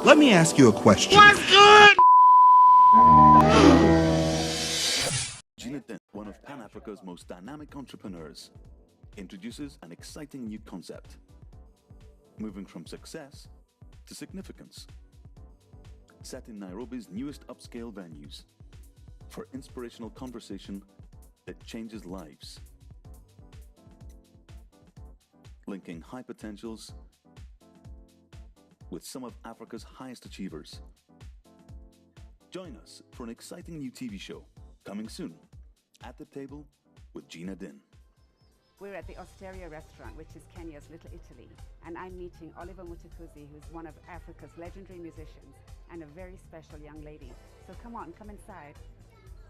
Let me ask you a question. Gina, one of Pan Africa's most dynamic entrepreneurs, introduces an exciting new concept, moving from success to significance. Set in Nairobi's newest upscale venues for inspirational conversation that changes lives. Linking high potentials with some of Africa's highest achievers. Join us for an exciting new TV show coming soon. At the Table with Gina Din. We're at the Osteria restaurant, which is Kenya's Little Italy, and I'm meeting Oliver Mutakuzi, who's one of Africa's legendary musicians and a very special young lady. So come inside.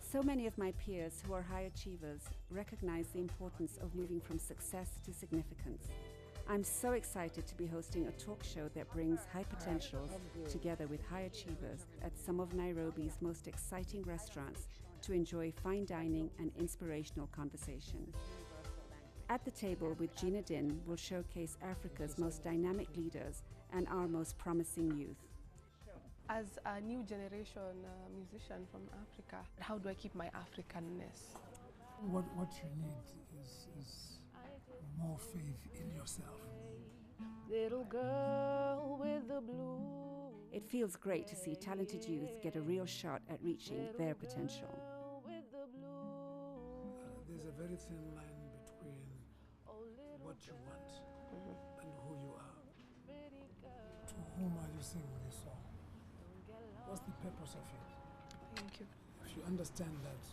So many of my peers who are high achievers recognize the importance of moving from success to significance. I'm so excited to be hosting a talk show that brings high potentials together with high achievers at some of Nairobi's most exciting restaurants to enjoy fine dining and inspirational conversations. At the Table with Gina Din will showcase Africa's most dynamic leaders and our most promising youth. As a new generation musician from Africa, how do I keep my Africanness? What you need is more faith in yourself. Little girl with the blue. It feels great to see talented youth get a real shot at reaching their potential. There's a very thin line between what you want and who you are. To whom are you singing this song? What's the purpose of it? Thank you. If you understand that,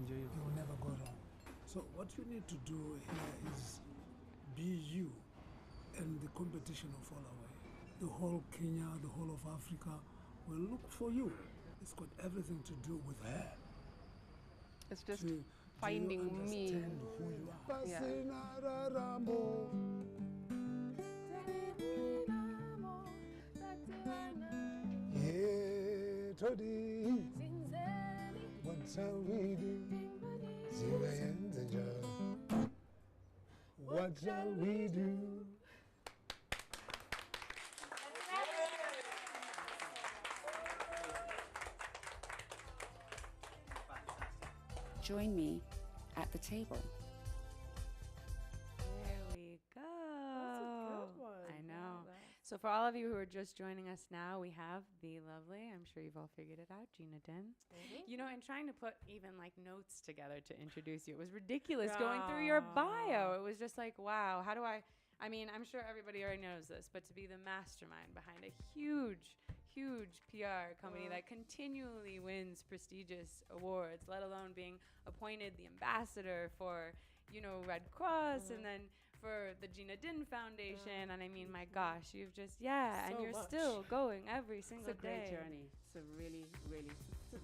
you will never go wrong. So what you need to do here is be you, and the competition will fall away. The whole Kenya, the whole of Africa will look for you. It's got everything to do with her. It's just finding me. Understand who you are. Yeah. Yeah, Toddy, what shall we do? What shall we do? Join me at the table. There we go. That's a good one. I know. So for all of you who are just joining us now, we have the lovely, I'm sure you've all figured it out, Gina Din. You know, and trying to put even like notes together to introduce you, it was ridiculous going through your bio. It was just like, wow, how do I mean, I'm sure everybody already knows this, but to be the mastermind behind a huge PR company that continually wins prestigious awards, let alone being appointed the ambassador for, you know, Red Cross and then for the Gina Din Foundation. And I mean, my gosh, you've just, and So you're much. still going every single It's a great day. journey. It's a really,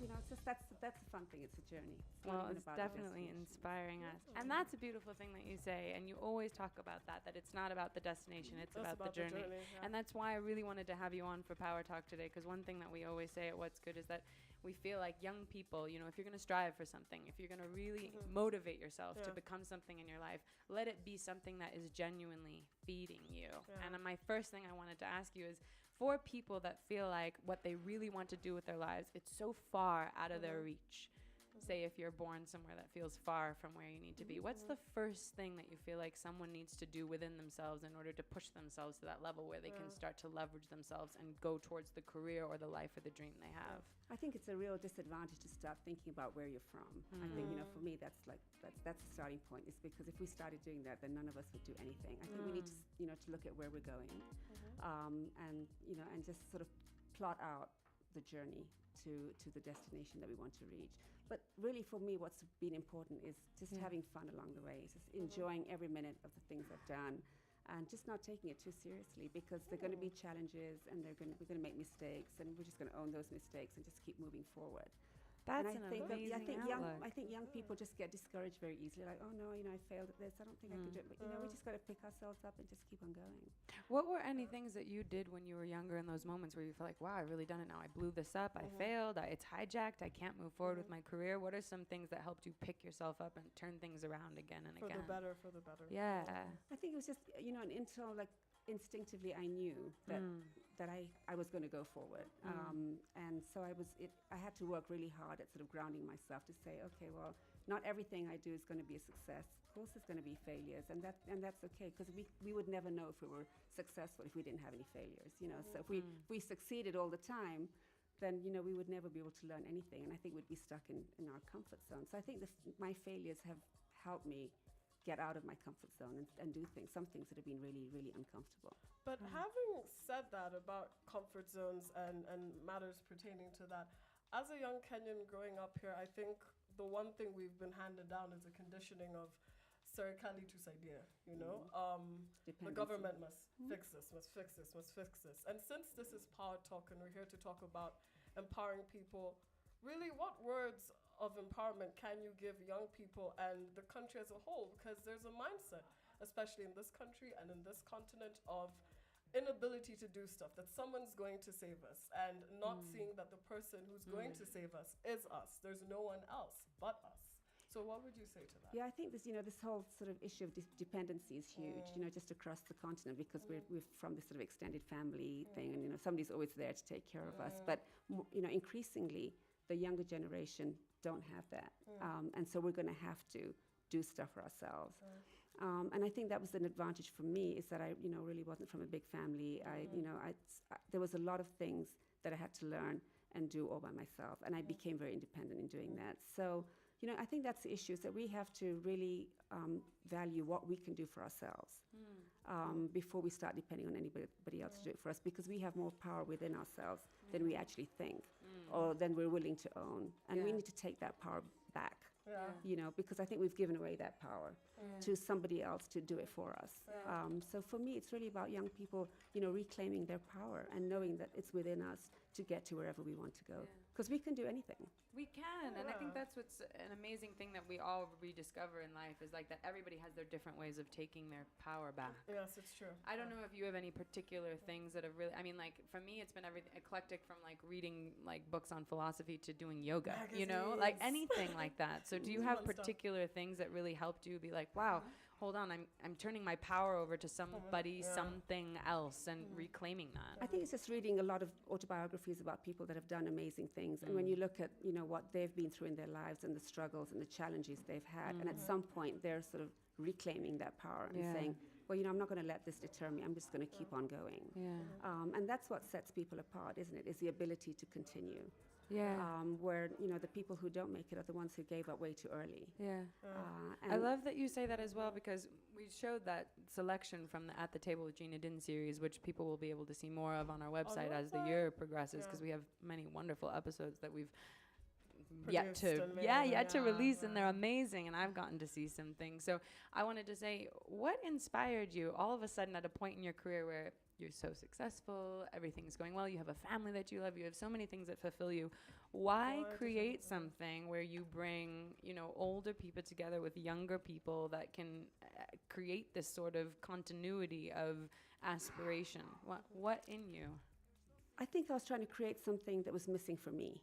you know, it's just that's the fun thing. It's a journey. It's not Well, even it's about the definitely destination. inspiring us. And that's a beautiful thing that you say. And you always talk about that it's not about the destination, it's about the journey. And that's why I really wanted to have you on for Power Talk today, because one thing that we always say at What's Good is that we feel like young people, you know, if you're going to strive for something, if you're going to really motivate yourself to become something in your life, let it be something that is genuinely feeding you. And my first thing I wanted to ask you is, for people that feel like what they really want to do with their lives, it's so far out of their reach. Say if you're born somewhere that feels far from where you need to be, what's the first thing that you feel like someone needs to do within themselves in order to push themselves to that level where they can start to leverage themselves and go towards the career or the life or the dream they have? I think it's a real disadvantage to start thinking about where you're from. I think, you know, for me, that's the starting point. Is because if we started doing that, then none of us would do anything. I think we need to, you know, to look at where we're going, and you know, and just sort of plot out the journey to the destination that we want to reach. But really, for me, what's been important is just having fun along the way, just enjoying every minute of the things I've done, and just not taking it too seriously, because there are going to be challenges, and we're going to make mistakes, and we're just going to own those mistakes and just keep moving forward. That's and an I amazing think outlook. I think young people just get discouraged very easily. Like, oh no, you know, I failed at this. I don't think I could do it. But you know, we just got to pick ourselves up and just keep on going. What were any things that you did when you were younger in those moments where you feel like, wow, I really done it now. I blew this up. I failed. It's hijacked. I can't move forward with my career. What are some things that helped you pick yourself up and turn things around again and again? For the better. Yeah. I think it was just, you know, an internal, like, instinctively I knew that I was going to go forward. And so I had to work really hard at sort of grounding myself to say, okay, well, not everything I do is going to be a success. Of course there's going to be failures, and that's okay, because we would never know if we were successful if we didn't have any failures, you know. So if we succeeded all the time, then, you know, we would never be able to learn anything, and I think we'd be stuck in our comfort zone. So I think my failures have helped me get out of my comfort zone and do some things that have been really, really uncomfortable. But having said that about comfort zones and matters pertaining to that, as a young Kenyan growing up here, I think the one thing we've been handed down is a conditioning of serikali tusaidia, you know? The government must fix this, must fix this, must fix this. And since this is Power Talk and we're here to talk about empowering people, really, what words of empowerment can you give young people and the country as a whole? Because there's a mindset, especially in this country and in this continent, of inability to do stuff, that someone's going to save us, and not seeing that the person who's going to save us is us. There's no one else but us. So what would you say to that? Yeah, I think this whole sort of issue of dependency is huge, just across the continent, because we're from this sort of extended family thing, and, somebody's always there to take care of us. But, increasingly, the younger generation don't have that. And so we're going to have to do stuff for ourselves. And I think that was an advantage for me, is that I, really wasn't from a big family. There was a lot of things that I had to learn and do all by myself. And I became very independent in doing that. So, I think that's the issue, is that we have to really value what we can do for ourselves before we start depending on anybody else to do it for us, because we have more power within ourselves than we actually think, or than we're willing to own. And we need to take that power back, because I think we've given away that power to somebody else to do it for us. So for me, it's really about young people, reclaiming their power and knowing that it's within us to get to wherever we want to go, because we can do anything. We can, and I think that's what's an amazing thing that we all rediscover in life, is like that everybody has their different ways of taking their power back. Yes, it's true. I don't know if you have any particular things that have really, I mean, like, for me, it's been everything eclectic, from like reading like books on philosophy to doing yoga, like anything like that. So do you have particular things that really helped you be like, wow, hold on, I'm turning my power over to somebody, something else, and reclaiming that? I think it's just reading a lot of autobiographies about people that have done amazing things. And when you look at, what they've been through in their lives, and the struggles and the challenges they've had, and at some point they're sort of reclaiming that power and saying, well, I'm not going to let this deter me. I'm just going to keep on going. And that's what sets people apart, isn't it? Is the ability to continue. Where, the people who don't make it are the ones who gave up way too early. I love that you say that as well, because we showed that selection from the At the Table with Gina Din series, which people will be able to see more of on our website as the year progresses, because we have many wonderful episodes that we've yet to release, and they're amazing, and I've gotten to see some things. So I wanted to say, what inspired you all of a sudden at a point in your career where you're so successful, everything's going well, you have a family that you love, you have so many things that fulfill you? Why create something where you bring, older people together with younger people that can create this sort of continuity of aspiration? What in you? I think I was trying to create something that was missing for me.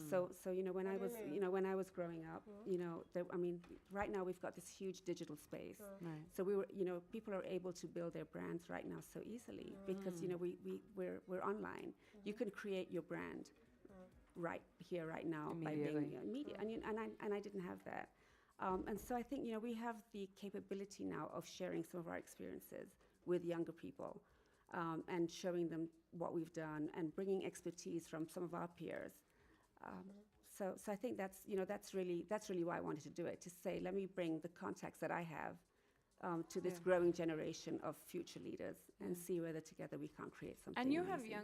So when I was growing up, right now we've got this huge digital space. So people are able to build their brands right now so easily, because we're online. You can create your brand right here, right now, by being media, and I didn't have that. And so I think we have the capability now of sharing some of our experiences with younger people, and showing them what we've done, and bringing expertise from some of our peers. So I think that's really why I wanted to do it, to say, let me bring the contacts that I have to this growing generation of future leaders, and see whether together we can't create something. And you amazing.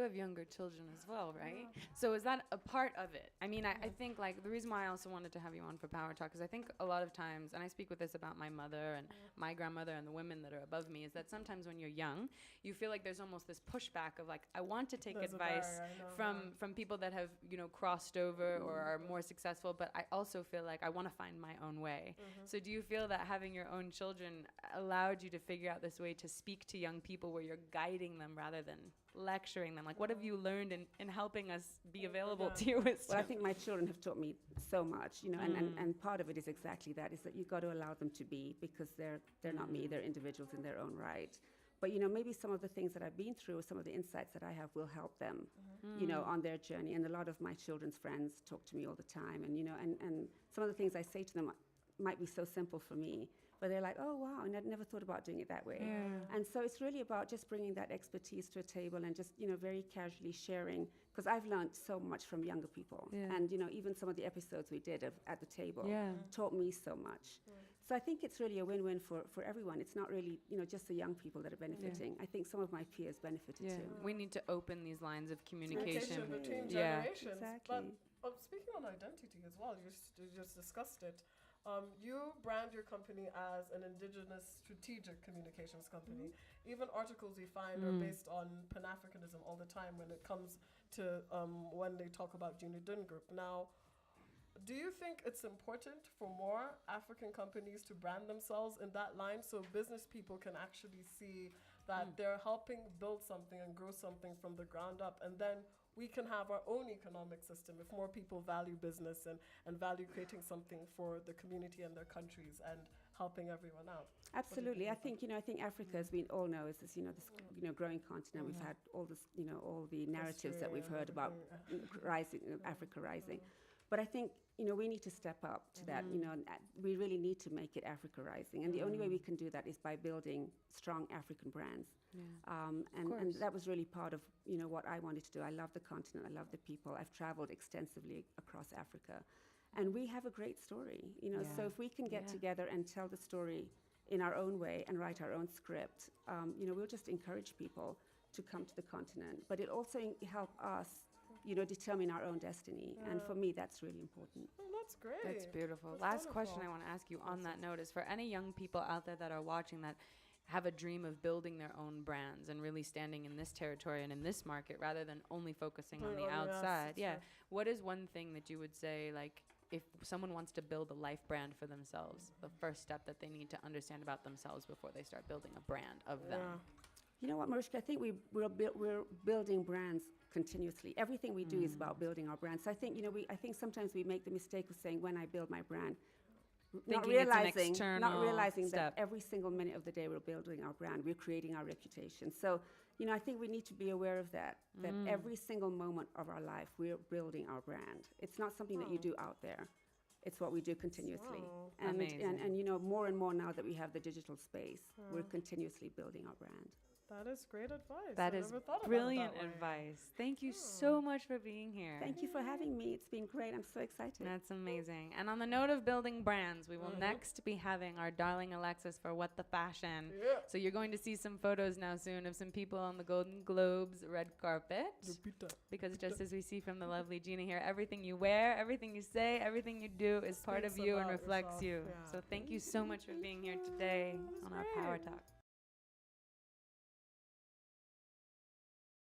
have younger children as well, right? So is that a part of it? I mean, I think, like, the reason why I also wanted to have you on for Power Talk is I think a lot of times, and I speak with this about my mother and my grandmother and the women that are above me, is that sometimes when you're young, you feel like there's almost this pushback of like, I want to take advice from people that have, crossed over or are more successful, but I also feel like I want to find my own way. So do you feel that having your own children allowed you to figure out this way to speak to young people where you're guiding them rather than lecturing them? Like, what have you learned in helping us be available to your wisdom? Well, I think my children have taught me so much, and part of it is exactly that, is that you've got to allow them to be, because they're not me, they're individuals in their own right. But, maybe some of the things that I've been through, some of the insights that I have will help them, on their journey. And a lot of my children's friends talk to me all the time. And, and some of the things I say to them might be so simple for me, but they're like, oh, wow, and I'd never thought about doing it that way. Yeah. And so it's really about just bringing that expertise to a table and just, very casually sharing, because I've learned so much from younger people. Yeah. And, even some of the episodes we did at the table taught me so much. So I think it's really a win-win for everyone. It's not really, just the young people that are benefiting. I think some of my peers benefited too. We need to open these lines of communication. Between generations. Exactly. But speaking on identity as well, you just discussed it. You brand your company as an indigenous strategic communications company. Even articles we find are based on Pan-Africanism all the time when it comes to when they talk about Gina Group. Now, do you think it's important for more African companies to brand themselves in that line so business people can actually see that they're helping build something and grow something from the ground up, and then we can have our own economic system if more people value business and value creating something for the community and their countries and helping everyone out? Absolutely. I think Africa, as we all know, is this, this, growing continent. We've had all this, all the narratives that we've heard about rising, Africa rising. But I think, we need to step up to that, and we really need to make it Africa rising. And the only way we can do that is by building strong African brands. And that was really part of, what I wanted to do. I love the continent. I love the people. I've traveled extensively across Africa. And we have a great story, so if we can get together and tell the story in our own way and write our own script, we'll just encourage people to come to the continent. But it also help us, determine our own destiny. And for me, that's really important. Oh, that's great. That's beautiful. That's Last wonderful. question I want to ask you on that note is, for any young people out there that are watching that have a dream of building their own brands and really standing in this territory and in this market rather than only focusing on the outside. What is one thing that you would say, like, if someone wants to build a life brand for themselves, the first step that they need to understand about themselves before they start building a brand of them? You know what, Mariska, I think we're building brands continuously. Everything we do is about building our brands. So I think, I think sometimes we make the mistake of saying, when I build my brand, not realizing that every single minute of the day we're building our brand, we're creating our reputation. So, I think we need to be aware of that every single moment of our life, we're building our brand. It's not something that you do out there. It's what we do continuously. And more and more now that we have the digital space, we're continuously building our brand. That is great advice. That is brilliant advice. Thank you so much for being here. Thank you for having me. It's been great. I'm so excited. That's amazing. And on the note of building brands, we will next be having our darling Alexis for What the Fashion. So you're going to see some photos now soon of some people on the Golden Globes red carpet. Because just as we see from the lovely Gina here, everything you wear, everything you say, everything you do is part of you and reflects you. So thank you so much for being here today on our Power Talk.